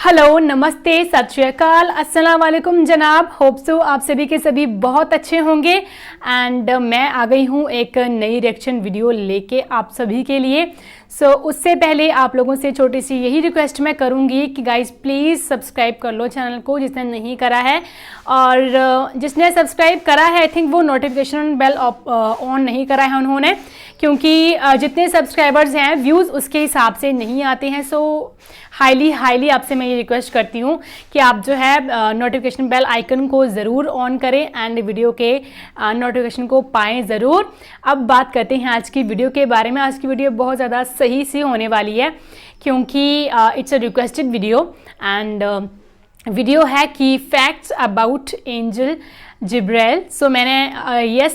Hello, नमस्ते, सत श्री अकाल, अस्सलाम वालेकुम जनाब। होप सो आप सभी के सभी बहुत अच्छे होंगे। एंड मैं आ गई हूँ एक नई रिएक्शन वीडियो लेके आप सभी के लिए। उससे पहले आप लोगों से छोटी सी यही रिक्वेस्ट मैं करूँगी कि गाइस प्लीज़ सब्सक्राइब कर लो चैनल को जिसने नहीं करा है, और जिसने सब्सक्राइब करा है आई थिंक वो नोटिफिकेशन बेल ऑन नहीं करा है उन्होंने, क्योंकि जितने सब्सक्राइबर्स हैं व्यूज़ उसके हिसाब से नहीं आते हैं। हाईली आपसे मैं ये रिक्वेस्ट करती हूँ कि आप जो है नोटिफिकेशन बेल आइकन को ज़रूर ऑन करें एंड वीडियो के नोटिफिकेशन को पाएँ ज़रूर। अब बात करते हैं आज की वीडियो के बारे में। आज की वीडियो बहुत ज़्यादा सही सी होने वाली है क्योंकि it's a requested video and video है कि फैक्ट्स अबाउट एंजल जिब्राइल।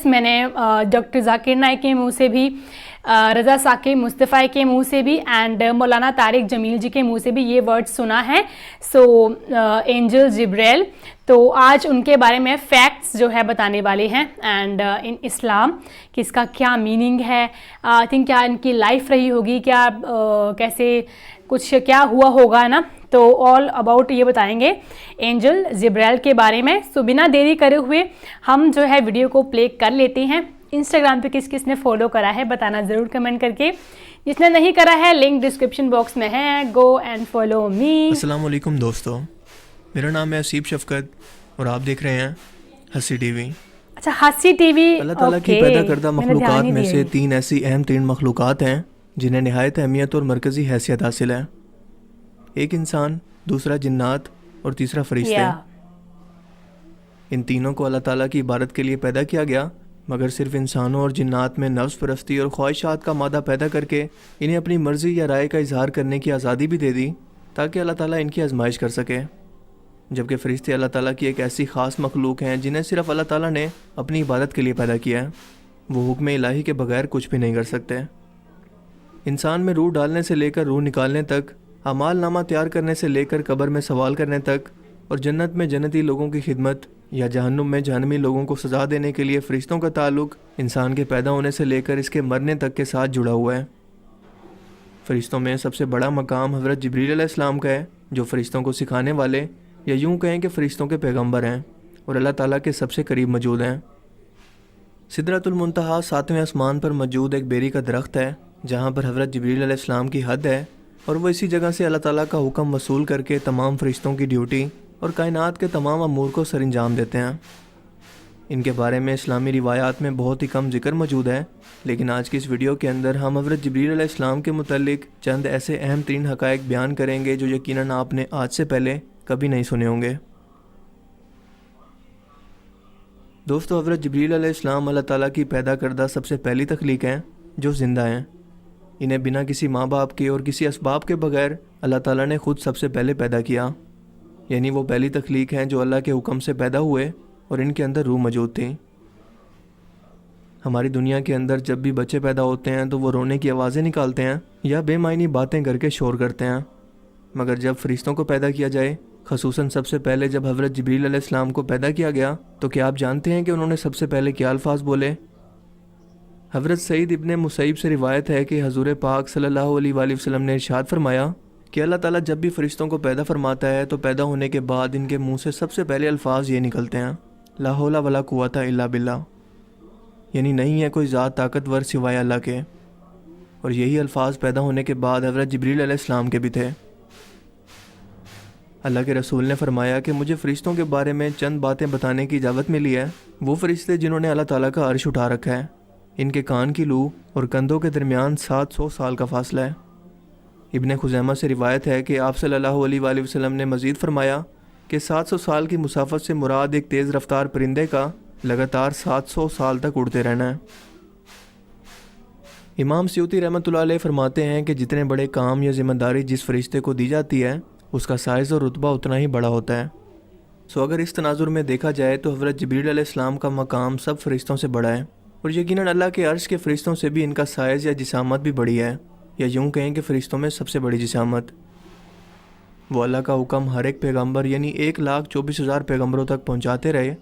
मैंने डॉक्टर जाकिर नाइक के मुंह से भी, रज़ा साकिब मुस्तफ़ा के मुंह से भी एंड मौलाना तारिक जमील जी के मुंह से भी ये वर्ड सुना है। एंजल जिब्राइल, तो आज उनके बारे में फैक्ट्स जो है बताने वाले हैं एंड इन इस्लाम कि इसका क्या मीनिंग है, आई थिंक क्या इनकी लाइफ रही होगी, क्या कैसे कुछ क्या हुआ होगा ना, तो ऑल अबाउट ये बताएंगे एंजल जिब्राइल के बारे में। बिना देरी करे हुए हम जो है वीडियो को प्ले कर लेते हैं। इंस्टाग्राम पे किस किस ने फॉलो करा है बताना ज़रूर कमेंट करके। जिसने नहीं करा है लिंक डिस्क्रिप्शन बॉक्स में है, गो एंड फॉलो मी। अस्सलाम वालेकुम दोस्तों, मेरा नाम है असीब शफकत और आप देख रहे हैं हंसी टीवी। अच्छा, हंसी टीवी। अल्लाह ताला की पैदा करदा मखलूक़ात में से तीन ऐसी अहम तीन मखलूक़ात हैं जिन्हें नहायत अहमियत और मरकज़ी हैसियत हासिल है। एक इंसान, दूसरा जिन्नात और तीसरा फरिश्ते। इन तीनों को अल्लाह ताला की इबादत के लिए पैदा किया गया, मगर सिर्फ इंसानों और जिन्नात में नफ्स परस्ती और ख्वाहिशात का मादा पैदा करके इन्हें अपनी मर्ज़ी या राय का इजहार करने की आज़ादी भी दे दी ताकि अल्लाह ताला इनकी आजमाइश कर सके। जबकि फ़रिश्ते अल्लाह ताला की एक ऐसी ख़ास मखलूक हैं जिन्हें सिर्फ अल्लाह ताला ने अपनी इबादत के लिए पैदा किया है। वो हुक्म इलाही के बगैर कुछ भी नहीं कर सकते। इंसान में रूह डालने से लेकर रूह निकालने तक, अमाल नामा तैयार करने से लेकर कब्र में सवाल करने तक, और जन्नत में जन्नती लोगों की खिदमत या जहन्नुम में जहन्नमी लोगों को सज़ा देने के लिए फ़रिश्तों का ताल्लुक़ इंसान के पैदा होने से लेकर इसके मरने तक के साथ जुड़ा हुआ है। फ़रिश्तों में सबसे बड़ा मकाम हज़रत जिब्रील अलैहिस्सलाम का है, जो फ़रिश्तों को सिखाने वाले या यूँ कहें कि फ़रिश्तों के पैगंबर हैं और अल्लाह ताला के सबसे करीब मौजूद हैं। सिदरतुल मुंतहा 7वें आसमान पर मौजूद एक बेरी का दरख्त है जहाँ पर हज़रत जिब्रील अलैहिस्सलाम की हद है, और वो इसी जगह से अल्लाह ताला का हुक्म वसूल करके तमाम फ़रिश्तों की ड्यूटी और कायनात के तमाम अमूर को सरंजाम देते हैं। इनके बारे में इस्लामी रिवायात में बहुत ही कम जिक्र मौजूद है, लेकिन आज की इस वीडियो के अंदर हम हज़रत जिब्रील अलैहिस्सलाम के मुतल्लिक चंद ऐसे अहम तीन हक़ाइक़ बयान करेंगे जो यकीनन आपने आज से पहले कभी नहीं सुने होंगे। दोस्तों, हज़रत जिब्रील अलैहिस्सलाम अल्लाह ताला की पैदा करदा सबसे पहली तख्लीक हैं जो ज़िंदा हैं। इन्हें बिना किसी माँ बाप के और किसी असबाब के बगैर अल्लाह ताला ने ख़ुद सबसे पहले पैदा किया, यानी वो पहली तख्लीक हैं जो अल्लाह के हुक्म से पैदा हुए और इनके अंदर रूह मौजूद थी। हमारी दुनिया के अंदर जब भी बच्चे पैदा होते हैं तो वो रोने की आवाज़ें निकालते हैं या बेमायनी बातें करके शोर करते हैं, मगर जब फ़रिश्तों को पैदा किया जाए, ख़ुसूसन सबसे पहले जब हज़रत जिब्रील अलैहिस्सलाम को पैदा किया गया, तो क्या आप जानते हैं कि उन्होंने सबसे पहले क्या अल्फाज बोले? हज़रत सईद इब्ने मुसैब से रिवायत है कि हज़ूर पाक सल्लल्लाहु अलैहि वसल्लम ने इरशाद फरमाया कि अल्लाह ताला जब भी फ़रिश्तों को पैदा फरमाता है तो पैदा होने के बाद इनके मुंह से सबसे पहले अल्फाज ये निकलते हैं, ला हौला वला कुव्वता इल्ला बिल्लाह, यानी नहीं है कोई ज़ात ताकतवर सिवाय अल्लाह के। और यही अल्फाज पैदा होने के बाद हज़रत जिब्रील अलैहिस्सलाम के भी थे। अल्लाह के रसूल ने फरमाया कि मुझे फ़रिश्तों के बारे में चंद बातें बताने की इजाज़त मिली है। वो फ़रिश्ते जिन्होंने अल्लाह ताला का अर्श उठा रखा है, इनके कान की लू और कंधों के दरमियान 700 साल का फासला है। इब्ने खुज़ैमा से रिवायत है कि आप सल्लल्लाहु अलैहि वसल्लम ने मज़ीद फरमाया कि 700 साल की मुसाफत से मुराद एक तेज़ रफ्तार परिंदे का लगातार 700 साल तक उड़ते रहना है। इमाम सियूती रहमतुल्लाह अलैह फरमाते हैं कि जितने बड़े काम या ज़िम्मेदारी जिस फ़रिश्ते को दी जाती है उसका साइज़ और रुतबा उतना ही बड़ा होता है। अगर इस तनाजुर में देखा जाए तो हज़रत जिब्रील अलैहिस्सलाम का मकाम सब फ़रिश्तों से बड़ा है, और यकीनन अल्लाह के अर्श के फ़रिश्तों से भी इनका साइज़ या जिसामत भी बड़ी है, या यूँ कहें कि फ़रिश्तों में सबसे बड़ी जिसामत। वो अल्लाह का हुक्म हर एक पैगंबर यानी 1,24,000 पैगंबरों तक पहुँचाते रहे,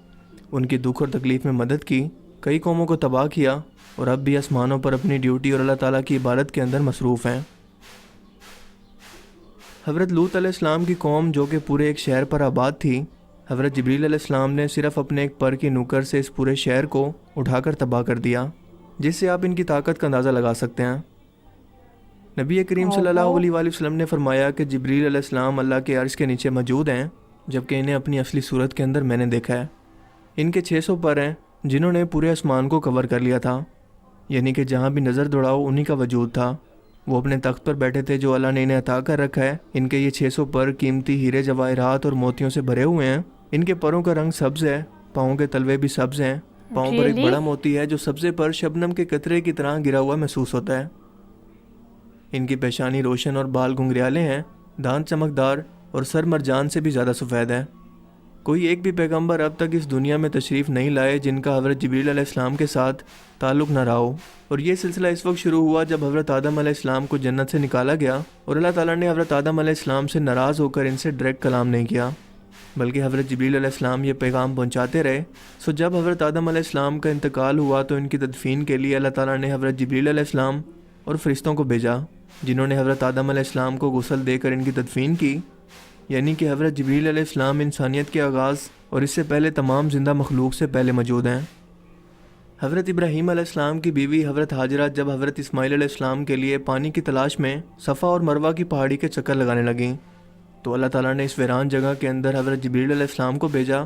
उनकी दुख और तकलीफ़ में मदद की, कई कौमों को तबाह किया, और अब भी आसमानों पर अपनी ड्यूटी और अल्लाह ताला की इबादत के अंदर मसरूफ़ हैं। حضرت لوط علیہ السلام کی قوم جو کہ پورے ایک شہر پر آباد تھی، حضرت جبریل علیہ السلام نے صرف اپنے ایک پر کی نوکر سے اس پورے شہر کو اٹھا کر تباہ کر دیا، جس سے آپ ان کی طاقت کا اندازہ لگا سکتے ہیں۔ نبی کریم صلی اللہ علیہ وآلہ وسلم نے فرمایا کہ جبریل علیہ السلام اللہ کے عرش کے نیچے موجود ہیں، جبکہ انہیں اپنی اصلی صورت کے اندر میں نے دیکھا ہے۔ ان کے 600 پر ہیں جنہوں نے پورے آسمان کو کور کر لیا تھا، یعنی کہ جہاں بھی نظر دوڑاؤ انہی کا وجود تھا۔ وہ اپنے تخت پر بیٹھے تھے جو اللہ نے انہیں عطا کر رکھا ہے۔ ان کے یہ 600 پر قیمتی ہیرے جواہرات اور موتیوں سے بھرے ہوئے ہیں۔ ان کے پروں کا رنگ سبز ہے، پاؤں کے تلوے بھی سبز ہیں۔ پاؤں پر ایک بڑا موتی ہے جو سبزے پر شبنم کے قطرے کی طرح گرا ہوا محسوس ہوتا ہے۔ ان کی پیشانی روشن اور بال گھنگریالے ہیں، دانت چمکدار اور سر مرجان سے بھی زیادہ سفید ہے۔ کوئی ایک بھی پیغمبر اب تک اس دنیا میں تشریف نہیں لائے جن کا حضرت جبریل علیہ السلام کے ساتھ تعلق نہ رہا ہو، اور یہ سلسلہ اس وقت شروع ہوا جب حضرت آدم علیہ السلام کو جنت سے نکالا گیا، اور اللہ تعالیٰ نے حضرت آدم علیہ السلام سے ناراض ہو کر ان سے ڈائریکٹ کلام نہیں کیا، بلکہ حضرت جبریل علیہ السلام یہ پیغام پہنچاتے رہے۔ جب حضرت آدم علیہ السلام کا انتقال ہوا تو ان کی تدفین کے لیے اللہ تعالیٰ نے حضرت جبریل علیہ السلام اور فرشتوں کو بھیجا، جنہوں نے حضرت آدم علیہ السلام کو غسل دے کر ان کی تدفین کی، یعنی کہ حضرت جبریل علیہ السلام انسانیت کے آغاز اور اس سے پہلے تمام زندہ مخلوق سے پہلے موجود ہیں۔ حضرت ابراہیم علیہ السلام کی بیوی حضرت ہاجرہ جب حضرت اسماعیل علیہ السلام کے لیے پانی کی تلاش میں صفا اور مروہ کی پہاڑی کے چکر لگانے لگیں تو اللہ تعالیٰ نے اس ویران جگہ کے اندر حضرت جبریل علیہ السلام کو بھیجا،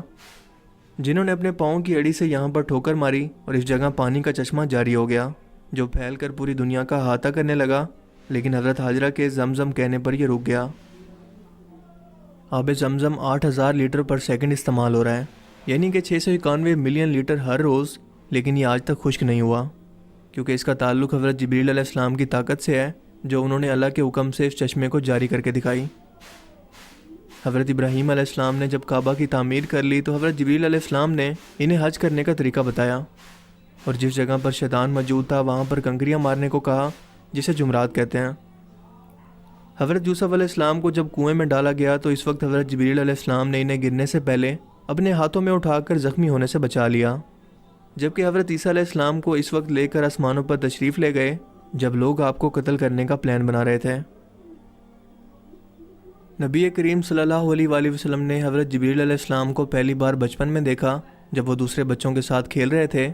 جنہوں نے اپنے پاؤں کی اڑی سے یہاں پر ٹھوکر ماری اور اس جگہ پانی کا چشمہ جاری ہو گیا جو پھیل کر پوری دنیا کا احاطہ کرنے لگا، لیکن حضرت ہاجرہ کے زمزم کہنے پر یہ رک گیا۔ آب زمزم 8000 لیٹر پر سیکنڈ استعمال ہو رہا ہے، یعنی کہ 691 ملین لیٹر ہر روز، لیکن یہ آج تک خشک نہیں ہوا، کیونکہ اس کا تعلق حضرت جبریل علیہ السلام کی طاقت سے ہے جو انہوں نے اللہ کے حکم سے اس چشمے کو جاری کر کے دکھائی۔ حضرت ابراہیم علیہ السلام نے جب کعبہ کی تعمیر کر لی تو حضرت جبریل علیہ السلام نے انہیں حج کرنے کا طریقہ بتایا، اور جس جگہ پر شیطان موجود تھا وہاں پر کنکریاں مارنے کو کہا، جسے جمرات کہتے ہیں۔ حضرت یوسف علیہ السلام کو جب کنویں میں ڈالا گیا تو اس وقت حضرت جبریل علیہ السلام نے انہیں گرنے سے پہلے اپنے ہاتھوں میں اٹھا کر زخمی ہونے سے بچا لیا، جبکہ حضرت عیسیٰ علیہ السلام کو اس وقت لے کر آسمانوں پر تشریف لے گئے جب لوگ آپ کو قتل کرنے کا پلان بنا رہے تھے۔ نبی کریم صلی اللہ علیہ وآلہ وسلم نے حضرت جبریل علیہ السلام کو پہلی بار بچپن میں دیکھا جب وہ دوسرے بچوں کے ساتھ کھیل رہے تھے۔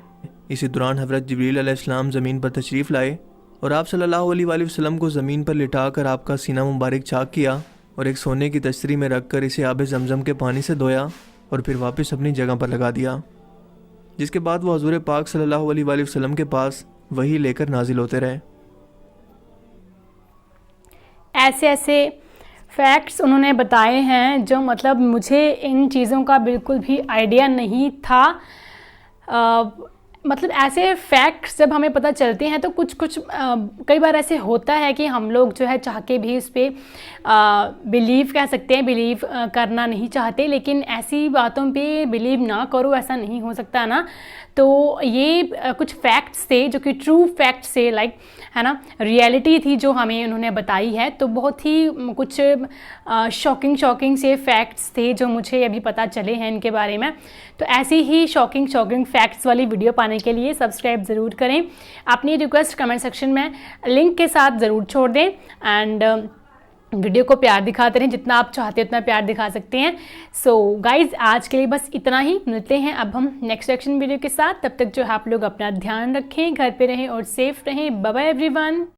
اسی دوران حضرت جبریل علیہ السلام زمین پر تشریف لائے اور آپ صلی اللہ علیہ وآلہ وسلم کو زمین پر لٹا کر آپ کا سینہ مبارک چاک کیا اور ایک سونے کی تشتری میں رکھ کر اسے آب زمزم کے پانی سے دھویا اور پھر واپس اپنی جگہ پر لگا دیا، جس کے بعد وہ حضور پاک صلی اللہ علیہ وآلہ وسلم کے پاس وحی لے کر نازل ہوتے رہے۔ ایسے فیکٹس انہوں نے بتائے ہیں جو مطلب مجھے ان چیزوں کا بالکل بھی آئیڈیا نہیں تھا۔ مطلب ایسے فیکٹس جب ہمیں پتہ چلتے ہیں تو کچھ کئی بار ایسے ہوتا ہے کہ ہم لوگ جو ہے چاہ کے بھی اس پہ بلیو کہہ سکتے ہیں، بلیو کرنا نہیں چاہتے، لیکن ایسی باتوں پہ بلیو نہ کرو، ایسا نہیں ہو سکتا نا۔ تو یہ کچھ فیکٹس تھے جو کہ ٹرو فیکٹس تھے، لائک ہے نا، ریئلٹی تھی جو ہمیں انہوں نے بتائی ہے۔ تو بہت ہی کچھ شاکنگ سے فیکٹس تھے جو مجھے ابھی پتہ چلے ہیں ان کے بارے میں۔ تو ایسی ہی شاکنگ فیکٹس والی ویڈیو پانے کے لیے سبسکرائب ضرور کریں۔ اپنی ریکویسٹ کمنٹ سیکشن میں لنک کے ساتھ ضرور چھوڑ دیں، اینڈ ویڈیو کو پیار دکھاتے رہیں، جتنا آپ چاہتے ہیں اتنا پیار دکھا سکتے ہیں۔ سو گائز آج کے لیے بس اتنا ہی، ملتے ہیں اب ہم نیکسٹ ریئیکشن ویڈیو کے ساتھ۔ تب تک جو ہے آپ لوگ اپنا دھیان رکھیں، گھر پہ رہیں اور سیف رہیں۔ Bye bye every one.